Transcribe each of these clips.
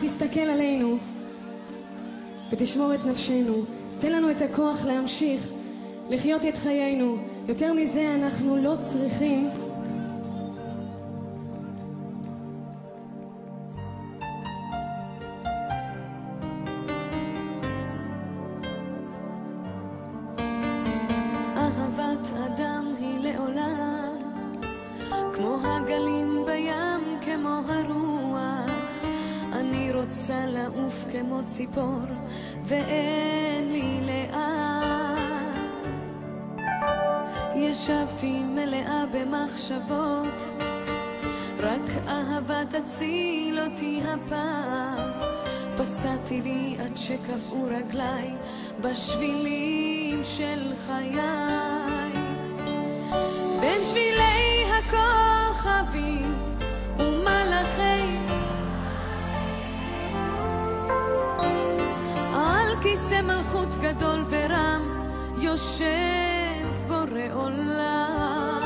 תסתכל עלינו ותשמור את נפשנו. תן לנו את הכוח להמשיך לחיות את חיינו. יותר מזה אנחנו לא צריכים. אהבת אדם היא לעולם, כמו הגלים בים, כמו הרוח. אני רוצה לעוף כמו ציפור ואין לי לאן. ישבתי מלאה במחשבות, רק אהבה תציל אותי הפעם. פסעתי לי עד שקפאו רגליי בשבילים של חיי, בין שבילי הכוכבים ומלאכי, על כיסא מלכות גדול ורם יושב בורא עולם.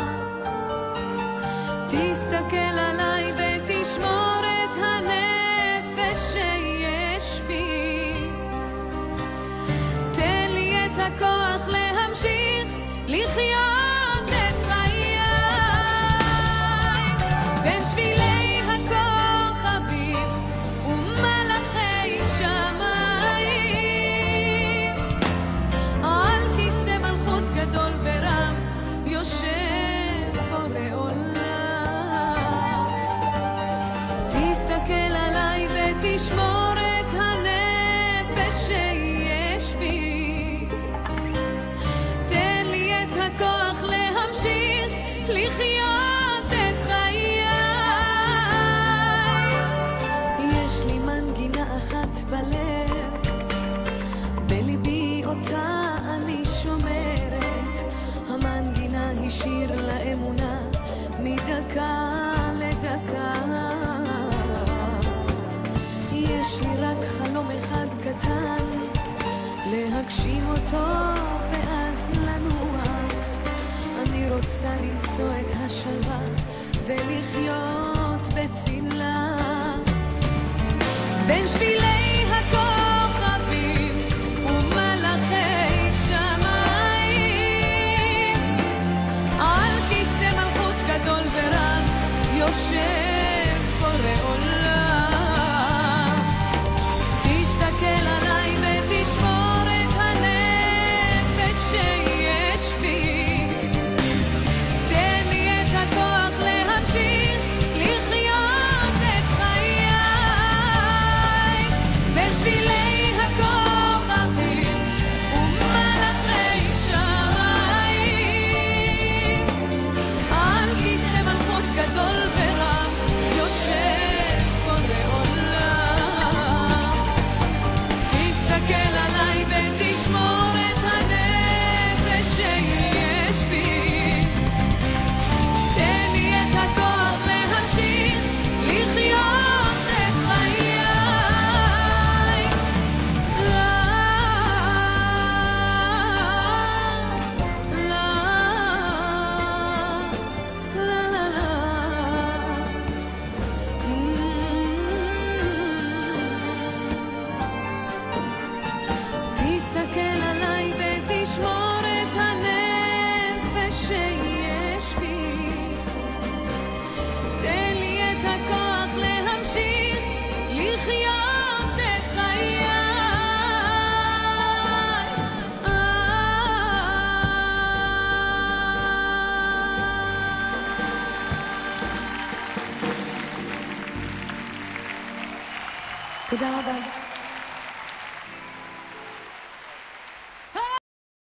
תסתכל עליי ותשמור את הנפש שיש בי. תן לי את הכוח להמשיך לחיות את חיי, בין שבילי הכוכבים ומלאכי שמיים, על כיסא מלכות גדול ורם יושב בורא עולם. תסתכל עליי ותשמור את הנפש שיש בי. תן לי את הכוח להמשיך לחיות את חיי. יש לי מנגינה אחת בלב, בליבי אותה אני שומרת. המנגינה היא שיר לאמונה מדקה לדקה. יש לי רק חלום אחד קטן, להגשים אותו ואז לנוח. אני רוצה למצוא את השלווה ולחיות בצילה, בין שבילי הכוכבים ומלאכי שמיים, על כיסא מלכות גדול ורם יושב בורא עולם. תסתכל עליי ותשמור את הנפש שיש בי. תן לי את הכוח להמשיך לחיות את חיי, בין שבילי הכוכבים ומלאכי שמיים, על כיסא מלכות גדול ורם יושב בורא עולם. תסתכל עליי ותשמור את הנפש שיש בי. תן לי את הכוח להמשיך לחיות את חיי. לה לה לה לה לה. תסתכל עליי ותשמור את הנפש שיש בי. תן לי את הכוח להמשיך לחיות את חיי. תודה רבה.